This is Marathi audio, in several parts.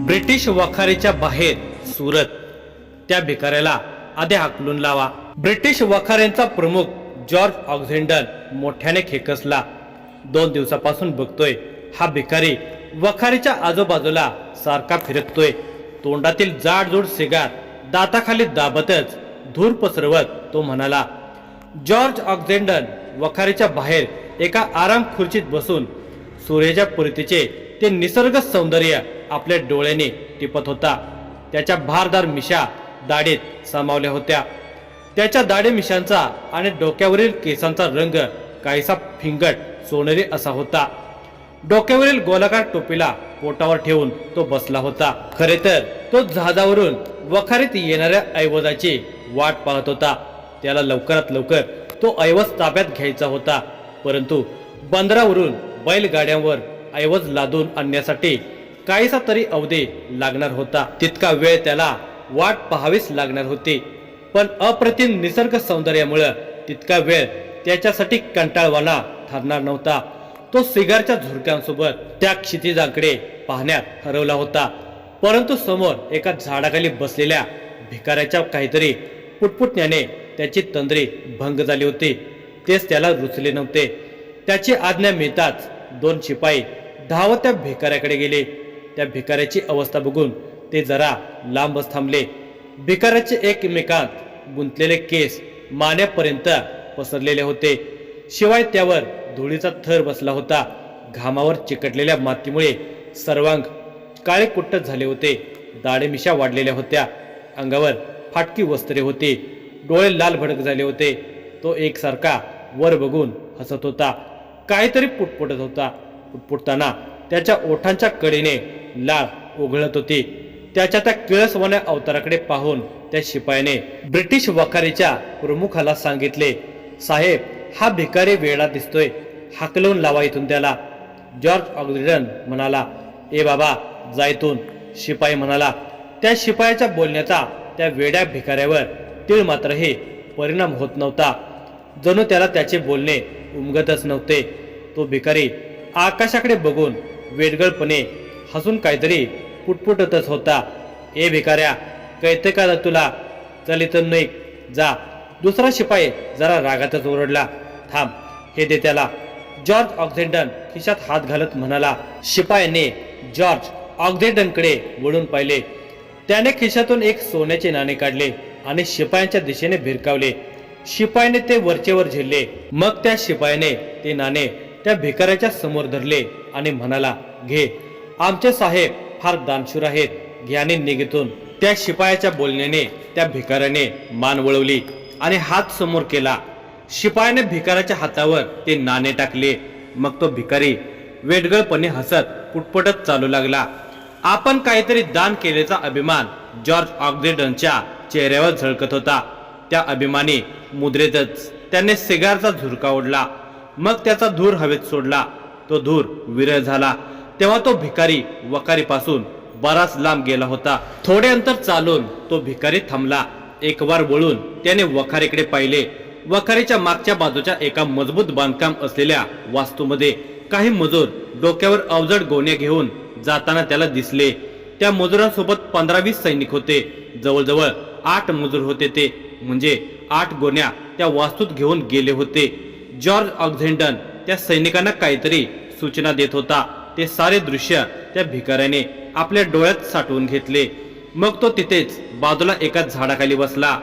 ब्रिटिश वखारीच्या बाहेर सुरत, त्या भिकाऱ्याला आधी हाकलून लावा। ब्रिटिश वखाऱ्यांचा प्रमुख जॉर्ज ऑक्झेंडन मोठ्याने खेकसला। 2 दिवसापासून बघतोय हा भिकारी वखारीच्या आजूबाजूला सारखा फिरकतोय। तोंडातील जाडजूड सिगार दाताखाली दाबतच धूर पसरवत तो म्हणाला, जॉर्ज ऑक्झेंडन वखारीच्या बाहेर एका आराम खुर्चीत बसून सूर्याच्या पुरतीचे ते निसर्ग सौंदर्य आपल्या डोळ्याने टिपत होता। त्याच्या भारदार मिशा दाढीत सामावल्या होत्या। त्याच्या दाढी मिशांचा आणि डोक्यावरील केसांचा रंग काहीसा फिंगट सोनेरी असा होता। डोक्यावरील गोलाकार टोपीला पोटावर ठेवून तो बसला होता। खरे तर तो जहाजावरून वखारीत येणाऱ्या ऐवजाची वाट पाहत होता। त्याला लवकरात लवकर तो ऐवज ताब्यात घ्यायचा होता, परंतु बंदरावरून बैलगाड्यांवर ऐवज लादून आणण्यासाठी काहीसा तरी अवधी लागणार होता। तितका वेळ त्याला वाट पाहावीच लागणार होती, पण अप्रतिम निसर्ग सौंदर्यामुळे तितका वेळ त्याच्यासाठी कंटाळवाणा ठरणार नव्हता। तो सिगारच्या झुरक्यांसोबत त्या क्षितिजाकडे पाहण्यात हरवला होता, परंतु समोर एका झाडाखाली बसलेल्या भिकाऱ्याच्या काहीतरी पुटपुटण्याने त्याची तंद्री भंग झाली होती। तेच त्याला रुचले नव्हते। त्याची आज्ञा मिळताच 2 शिपाई धावत त्या भिकाऱ्याकडे गेले। त्या भिकाऱ्याची अवस्था बघून ते जरा लांबच थांबले। भिकाऱ्याचे एकमेकांत गुंतलेले केस मानेपर्यंत पसरलेले होते, शिवाय त्यावर धुळीचा थर बसला होता। घामावर चिकटलेल्या मातीमुळे सर्वांग काळे कुट्ट झाले होते। दाढी मिशा वाढलेल्या होत्या, अंगावर फाटकी वस्त्रे होती, डोळे लाल भडक झाले होते। तो एकसारखा वर बघून हसत होता, काहीतरी पुटपुटत होता। पुटपुटताना त्याच्या ओठांच्या कडेने लाळ ओघळत होती। त्याच्या त्या किळसवाण्या अवताराकडे पाहून त्या शिपायाने ब्रिटिश वखारीच्या प्रमुखाला सांगितले, साहेब, हा भिकारी वेडा दिसतोय, हाकलून लावा इथून त्याला। जॉर्ज ऑक्झेंडन म्हणाला, ए बाबा, जा इथून। शिपाई म्हणाला। त्या शिपायाच्या बोलण्याचा त्या वेड्या भिकाऱ्यावर तीळ मात्रही परिणाम होत नव्हता। जणू त्याला त्याचे बोलणे उमगतच नव्हते। तो भिकारी आकाशाकडे बघून वेडगळपणे हसून काहीतरी पुटपुटतच होता। ए भिकाऱ्या, कळते का तुला? चल इथून नाही, जा। दुसरा शिपाई जरा रागातच ओरडला, थांब, हे दे त्याला। जॉर्ज ऑक्झेंडन खिशात हात घालत म्हणाला। शिपायाने जॉर्ज ऑक्झेंडनकडे वळून पाहिले। त्याने खिशातून एक सोन्याचे नाणे काढले आणि शिपायांच्या दिशेने भिरकावले। शिपायाने ते वरचेवर झेलले। मग त्या शिपायाने ते नाणे त्या भिकाऱ्याच्या समोर धरले आणि म्हणाला, घे, आमचे साहेब फार दानशूर आहेत, घ्याने निघेतून। त्या शिपायाच्या बोलण्याने त्या भिकाऱ्याने मान वळवली आणि हात समोर केला। शिपायाने भिकाऱ्याच्या हातावर ते नाणे टाकले। मग तो भिकारी वेडगळपणे हसत पुटपुटत चालू लागला। आपण काहीतरी दान केल्याचा अभिमान जॉर्ज ऑक्झेंडनच्या चेहऱ्यावर झळकत होता। त्या अभिमानी मुद्रेतच त्याने सिगारचा झुरका ओढला, मग त्याचा धूर हवेत सोडला। तो धूर विरळ झाला तेव्हा तो भिकारी वखारीपासून बराच लांब गेला होता। थोडे अंतर चालून तो भिकारी थांबला। एक वार वळून त्याने वखारीकडे पाहिले। वखारीच्या मागच्या बाजूच्या एका मजबूत बांधकाम असलेल्या वास्तूमध्ये काही मजूर डोक्यावर अवजड गोण्या घेऊन जाताना त्याला दिसले। त्या मजुरांसोबत 15-20 सैनिक होते। जवळजवळ 8 मजूर होते, ते म्हणजे 8 गोण्या त्या वास्तूत घेऊन गेले होते। जॉर्ज ऑक्झेंडन त्या सैनिकांना काहीतरी सूचना देत होता। ते सारे दृश्य त्या भिकाऱ्याने आपल्या डोळ्यात साठवून घेतले। मग तो तिथेच बाजूला एका झाडाखाली बसला।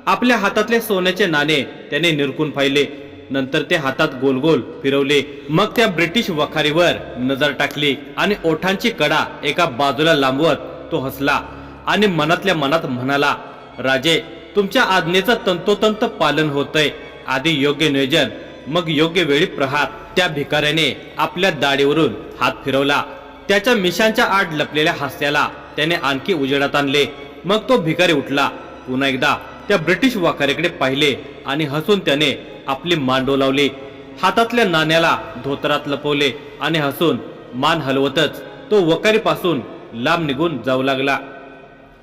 आपल्या हातातले सोन्याचे नाणे त्याने निरखून पाहिले, नंतर ते हातात गोल गोल फिरवले। मग त्या ब्रिटिश वखारीवर नजर टाकली आणि ओठांची कडा एका बाजूला लांबवत तो हसला आणि मनातल्या मनात म्हणाला, राजे, तुमच्या आज्ञेचं तंतोतंत पालन होतंय। आधी योग्य नियोजन, मग योग्य वेळी प्रहार। त्या भिकाऱ्याने आपल्या दाढीवरून हात फिरवला। त्याच्या मिशांच्या आड लपलेल्या हास्याला त्याने आणखी उजेडात आणले। मग तो भिकारी उठला, पुन्हा एकदा त्या ब्रिटिश वखारीकडे पाहिले आणि हसून त्याने आपली मान डोलावली। हातातल्या नाण्याला धोतरात लपवले आणि हसून मान हलवतच तो वखारीपासून लांब निघून जाऊ लागला।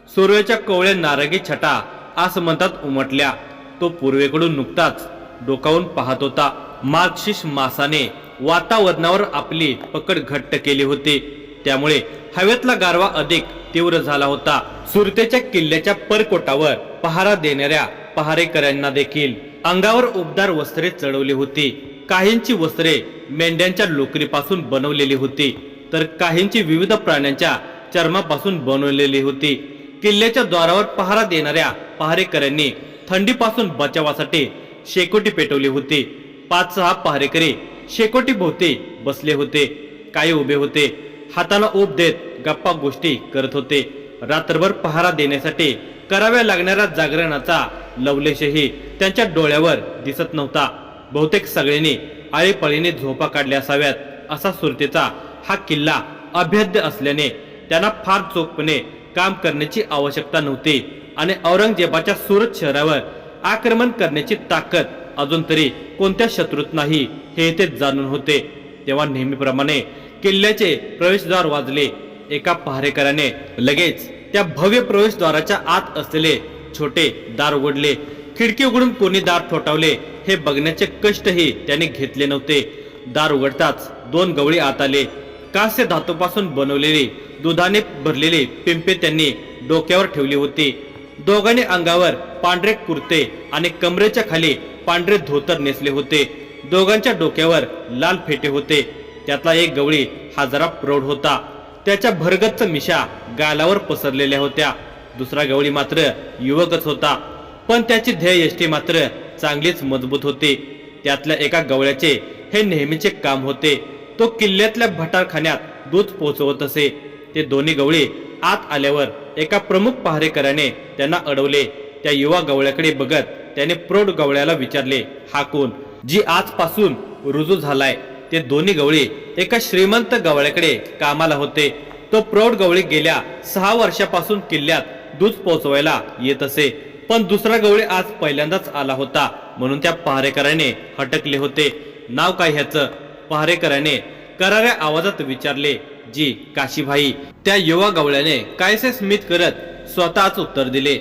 सूर्याच्या कोवळ्या नारंगी छटा आसमंतात उमटल्या। तो पूर्वेकडून नुकताच डोकावून पाहत होता। मार्क्सिस्ट मासाने वातावरणावर आपली पकड घट्ट केली होती, त्यामुळे हवेतला गारवा अधिक तीव्र झाला होता. सुरतेच्या किल्ल्याच्या परकोटावर पहारा देणाऱ्या पहारेकऱ्यांना देखील अंगावर उबदार वस्त्रे चढवली होती. काहींची वस्त्रे मेंढ्यांच्या लोकरीपासून बनवलेली होती, तर काहींची विविध प्राण्यांच्या चर्मापासून बनवलेली होती. किल्ल्याच्या द्वारावर पहारा देणाऱ्या पहारेकऱ्यांनी थंडीपासून बचावासाठी शेकोटी पेटवली होती. 5-6 पहारेकरी शेकोटी भोवती बसले होते. काही उभे होते, हाताला ऊब देत गप्पा गोष्टी करत होते. रात्रभर पहारा देण्यासाठी कराव्या लागणाऱ्या जागरणाचा लवलेशही त्यांच्या डोळ्यावर दिसत नव्हता. बहुतेक सगळ्यांनी आळीपाळीने झोपा काढल्या असाव्यात. असा सुरतेचा हा किल्ला अभेद्य असल्याने त्यांना फार चोखपणे काम करण्याची आवश्यकता नव्हती आणि औरंगजेबाच्या सुरत शहरावर आक्रमण करण्याची ताकद अजून तरी कोणत्या शत्रूत नाही हे ते जाणून होते. तेव्हा नेहमीप्रमाणे किल्ल्याचे प्रवेशद्वार वाजले. एका पहारेकराने लगेच त्या भव्य प्रवेशद्वाराच्या आत असलेले छोटे दार उघडले. खिडकी उघडून कोणी दार ठोठावले हे बघण्याचे कष्टही त्याने घेतले नव्हते. दार उघडताच 2 गवळी आत आले. कास्य धातूपासून बनवलेली दुधाने भरलेली पिंपे त्यांनी डोक्यावर ठेवली होती. दोघांनी अंगावर पांढरे कुर्ते आणि कमरेच्या खाली पांढरे धोतर नेसले होते. दोघांच्या डोक्यावर लाल फेटे होते. त्यातला एक गवळी हा जरा प्रौढ होता. त्याच्या भरगच्च मिशा गालावर पसरलेल्या होत्या. दुसरा गवळी मात्र युवकच होता, पण त्याची ध्येयष्टी मात्र चांगलीच मजबूत होती. त्यातल्या एका गवळ्याचे हे नेहमीचे काम होते. तो किल्ल्यातल्या भटारखान्यात दूध पोहोचवत असे. ते दोन्ही गवळी आत आल्यावर एका प्रमुख पहारेकराने त्यांना अडवले. त्या युवा गवळ्याकडे बघत त्याने प्रौढ गवळ्याला विचारले, हा कोण, जी आजपासून रुजू झालाय? ते दोन्ही गवळी एका श्रीमंत गवळ्याकडे कामाला होते. तो प्रौढ गवळी गेल्या 6 वर्षापासून किल्ल्यात दूध पोहोचवायला येत असे, पण दुसरा गवळी आज पहिल्यांदाच आला होता, म्हणून त्या पहारेकराने हटकले होते. नाव काय ह्याचं? पहारेकराने कराऱ्या आवाजात विचारले. जी काशीभाई. त्या युवा गवळ्याने कायसे स्मित करत स्वतःच उत्तर दिले.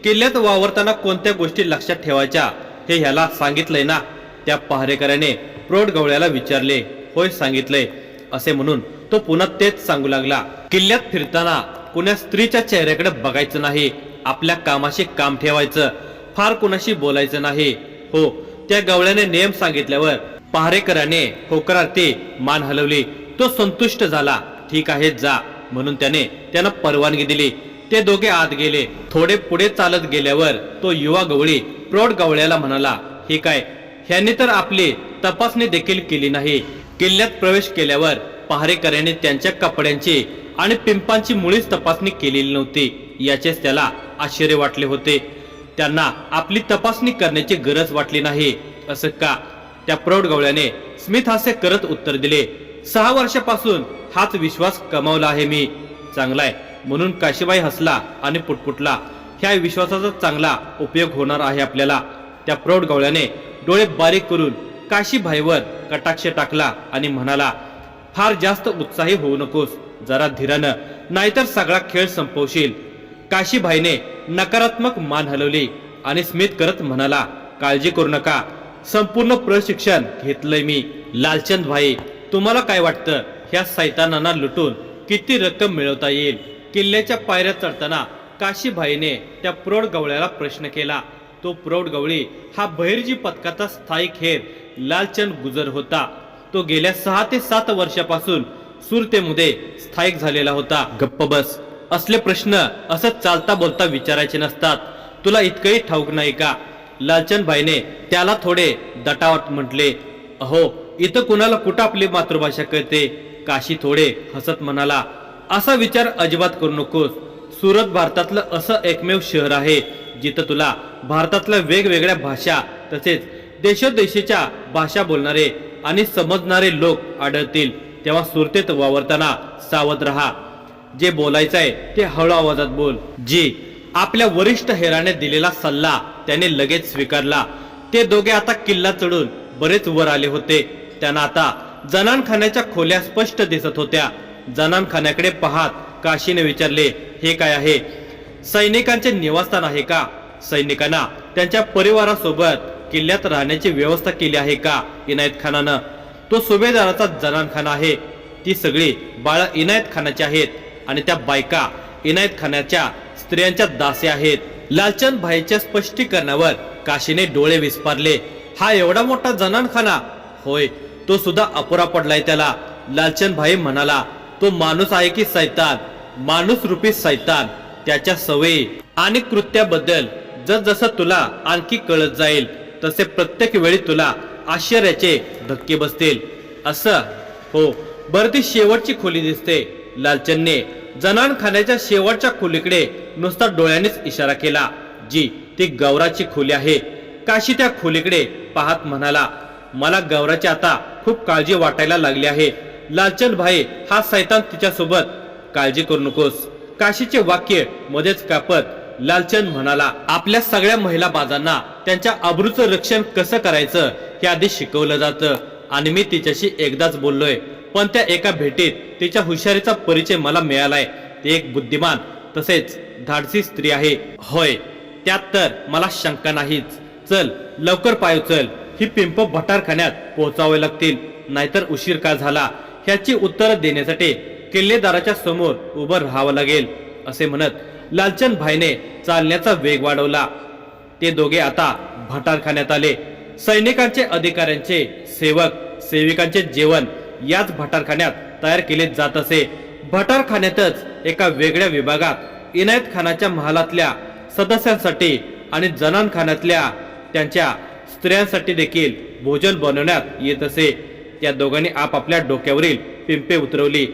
किल्ल्यात वावरताना कोणत्या गोष्टी लक्षात ठेवायच्या हे ह्याला सांगितलंय ना? त्या पहारेकराने प्रौढ गवळ्याला विचारले. होय सांगितलंय, असे म्हणून तो पुन्हा तेच सांगू लागला. किल्ल्यात फिरताना कुण्या स्त्रीच्या चेहऱ्याकडे बघायचं नाही. आपल्या कामाशी काम ठेवायचं. फार कुणाशी बोलायचं नाही. हो, त्या गवळ्याने नियम सांगितल्यावर पहारेकराने होकारार्थी मान हलवली. तो संतुष्ट झाला. ठीक आहे, जा, म्हणून त्याने त्यांना परवानगी दिली. ते दोघे आत गेले. थोडे पुढे चालत गेल्यावर तो युवा गवळी प्रौढ गवळ्याला म्हणाला, हे काय, ह्यांनी तर आपली तपासणी देखील केली नाही. किल्ल्यात प्रवेश केल्यावर पहारेकऱ्यांनी त्यांच्या कपड्यांची आणि पिंपांची मुळीच तपासणी केलेली नव्हती. याचेच त्याला आश्चर्य वाटले होते. त्यांना आपली तपासणी करण्याची गरज वाटली नाही. असं का? त्या प्रौढ गवळ्याने स्मित हास्य करत उत्तर दिले. 6 वर्षापासून हाच विश्वास कमावला आहे मी. चांगलाय, म्हणून काशीबाई हसला आणि पुटपुटला. ह्या विश्वासाचा चांगला उपयोग होणार आहे आपल्याला. त्या प्रौढ गवळ्याने डोळे बारीक करून काशीबाईवर कटाक्ष टाकला आणि म्हणाला, फार जास्त उत्साही होऊ नकोस, जरा धीरानं, नाहीतर सगळा खेळ संपवशील. काशीबाईने नकारात्मक मान हलवली आणि स्मित करत म्हणाला, काळजी करू नका, संपूर्ण प्रशिक्षण घेतलंय मी. लालचंद भाई, तुम्हाला काय वाटतं, ह्या सैतानांना लुटून किती रक्कम मिळवता येईल? किल्ल्याच्या पायऱ्या चढताना काशीबाईने त्या प्रौढ गवळ्याला प्रश्न केला. तो प्रौढ गवळी हा बहिर्जी पथकाचा स्थायिक हेर लालचंद गुजर होता. तो गेल्या 6 ते 7 वर्षापासून सुरतेमध्ये स्थायिक झालेला होता. गप्प बस, असले प्रश्न असं चालता बोलता विचारायचे नसतात. तुला इतकंही ठाऊक नाही का? लालचंद भाईने त्याला थोडे दटावत म्हटले. अहो, इथं कुणाला कुठं आपली मातृभाषा कळते? काशी थोडे हसत म्हणाला, असा विचार अजिबात करू नकोस. सुरत भारतातलं असं एकमेव शहर आहे जिथं तुला भारतातल्या वेगवेगळ्या भाषा तसेच देशोदेशीच्या भाषा बोलणारे आणि समजणारे लोक आढळतील. तेव्हा सुरतेत वावरताना सावध राहा. जे बोलायचंय ते हळू आवाजात बोल. जी आपल्या वरिष्ठ हेराने दिलेला सल्ला त्याने लगेच स्वीकारला. ते दोघे आता किल्ला चढून बरेच वर आले होते. त्यांना आता जनानखान्याच्या खोल्या स्पष्ट दिसत होत्या. जनानखान्याकडे पाहत काशीने विचारले, हे काय आहे? सैनिकांचे निवासस्थान आहे का? सैनिकांना त्यांच्या परिवारासोबत किल्ल्यात राहण्याची व्यवस्था केली आहे का इनायत खानानं? तो सुभेदाराचा जनानखाना आहे. ती सगळी बाळं इनायत खानाची आहेत आणि त्या बायका इनायत खानाच्या स्त्रियांच्या दासी आहेत. लालचंद भाईच्या स्पष्टीकरणावर काशीने डोळे विस्पारले. हा एवढा मोठा जनानखाना? होय, तो सुद्धा अपुरा पडलाय त्याला. लालचंद भाई म्हणाला, तो माणूस आहे की सैतान? माणूस रूपी सैतान. त्याच्या सवयी आणि कृत्याबद्दल जसजसं तुला आणखी कळत जाईल तसे प्रत्येक वेळी तुला आश्चर्याचे धक्के बसतील. असं? हो, बरं ती शेवटची खोली दिसते. लालचंदने जनानखान्याच्या शेवटच्या खोलीकडे नुसता डोळ्यानेच इशारा केला. जी, ती गौराची खोली आहे. काशी त्या खोलीकडे पाहत म्हणाला, मला गौराची आता खूप काळजी वाटायला लागली आहे. लालचंद भाई, हा सैतान तिच्यासोबत. काळजी करू नकोस. काशीचे वाक्य मध्येच कापत लालचंद म्हणाला, आपल्या सगळ्या महिला बाजांना त्यांच्या आबरूचं रक्षण कसं करायचं हे आधी शिकवलं जातं. आणि मी तिच्याशी एकदाच बोललोय, पण त्या एका भेटीत तिच्या हुशारीचा परिचय मला मिळालाय. ती एक बुद्धिमान तसेच धाडसी स्त्री आहे. होय, त्यात तर मला शंका नाहीच. चल लवकर पाय उचल. ही पिंप भटारखान्यात पोहोचावे लागतील, नाहीतर उशीर का झाला ह्याची उत्तर देण्यासाठी किल्लेदाराच्या समोर उभं राहावं लागेल. असे म्हणत लालचंद भाईने चालण्याचा वेग वाढवला. ते दोघे आता भटारखान्यात आले. सैनिकांचे, अधिकाऱ्यांचे, सेवक सेविकांचे जेवण याच भटारखान्यात तयार केले जात असे. भटारखान्यातच एका वेगळ्या विभागात इनायत खानाच्या महालातल्या सदस्यांसाठी आणि जनानखान्यातल्या त्यांच्या स्त्रियांसाठी देखील भोजन बनवण्यात येत असे. त्या दोघांनी आपापल्या डोक्यावरील पिंपे उतरवली.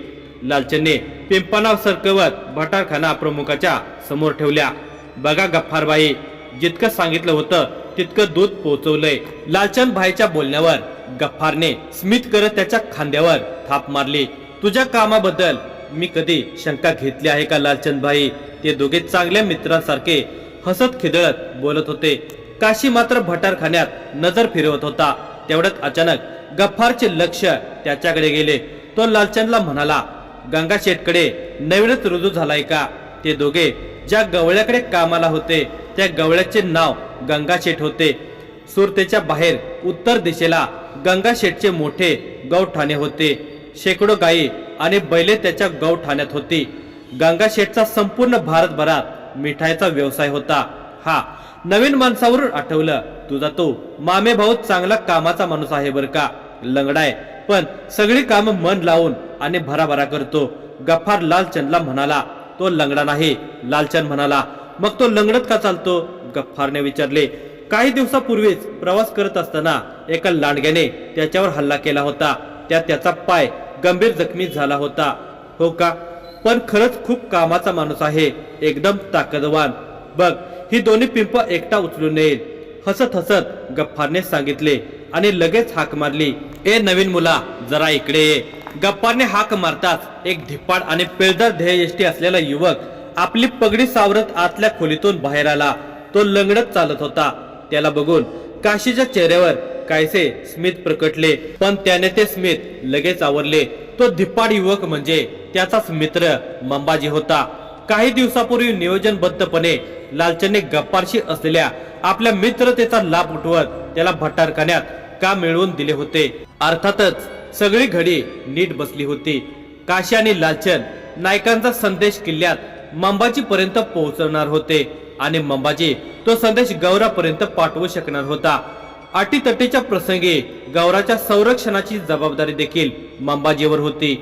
लालचंदने पिंपांना सरकवत भटारखाना प्रमुखाच्या समोर ठेवल्या. बघा गफ्फारबाई, जितकं सांगितलं होतं तितकं दूध पोहोचवलंय. लालचंद भाईच्या बोलण्यावर गफ्फारने स्मित करत त्याच्या खांद्यावर थाप मारली. तुझ्या कामाबद्दल मी कधी शंका घेतली आहे का लालचंद भाई? ते दोघे चांगल्या मित्रांसारखे हसत खिदळत बोलत होते. काशी मात्र भटारखान्यात नजर फिरवत होता. तेवढ्यात अचानक गफ्फारचे लक्ष त्याच्याकडे गेले. तो लालचंदला म्हणाला, गंगा शेठकडे नवीनच रुजू झालाय का? ते दोघे ज्या गवळ्याकडे कामाला होते त्या गवळ्याचे नाव गंगा शेठ होते. सुरतेच्या बाहेर उत्तर दिशेला गंगा शेठचे मोठे गौठाणे होते. शेकडो गायी आणि बैले त्याच्या गौठाण्यात होती. गंगा शेठचा संपूर्ण भारतभरात मिठाईचा व्यवसाय होता. हा, नवीन माणसावरून आठवलं, तुझा तो मामे भाऊ चांगला कामाचा माणूस आहे बर का. लंगडाय, पण सगळी कामं मन लावून आणि भराभरा करतो. गफ्फार लालचंदला म्हणाला. तो लंगडा नाही, लालचंद म्हणाला. मग तो लंगडत का चालतो? गफ्फारने विचारले. काही दिवसापूर्वीच प्रवास करत असताना एका लांडग्याने त्याच्यावर हल्ला केला होता. त्यात त्याचा पाय गंभीर जखमी झाला होता. हो का? पण खरंच खूप कामाचा माणूस आहे, एकदम ताकदवान. बघ, ही दोन्ही पिंप एकटा उचलून येईल. हसत हसत गफ्फारने सांगितले आणि लगेच हाक मारली. ए नवीन मुला, जरा इकडे ये. गफ्फारने हाक मारताच एक धिप्पाड आणि पेलदार ध्येयष्टी असलेला युवक आपली पगडी सावरत आतल्या खोलीतून बाहेर आला. तो लंगडत चालत होता. त्याला बघून काशीच्या चेहऱ्यावर कायसे स्मित प्रकटले, पण त्याने ते स्मित लगेच आवरले. तो धिप्पाड युवक म्हणजे त्याचाच मित्र मंबाजी होता. काही दिवसापूर्वी नियोजनबद्धपणे लालचंदने गफ्फारशी असलेल्या आपल्या मित्रतेचा लाभ उठवत त्याला भटारखान्यात का मिळवून दिले होते. अर्थातच सगळी घडी नीट बसली होती. काशी आणि लालचंद नायकांचा संदेश किल्ल्यात मंबाजी पर्यंत पोहोचवणार होते आणि मंबाजी तो संदेश गौरापर्यंत पाठवू शकणार होता. अटीतटीच्या प्रसंगी गौराच्या संरक्षणाची जबाबदारी देखील मंबाजीवर होती.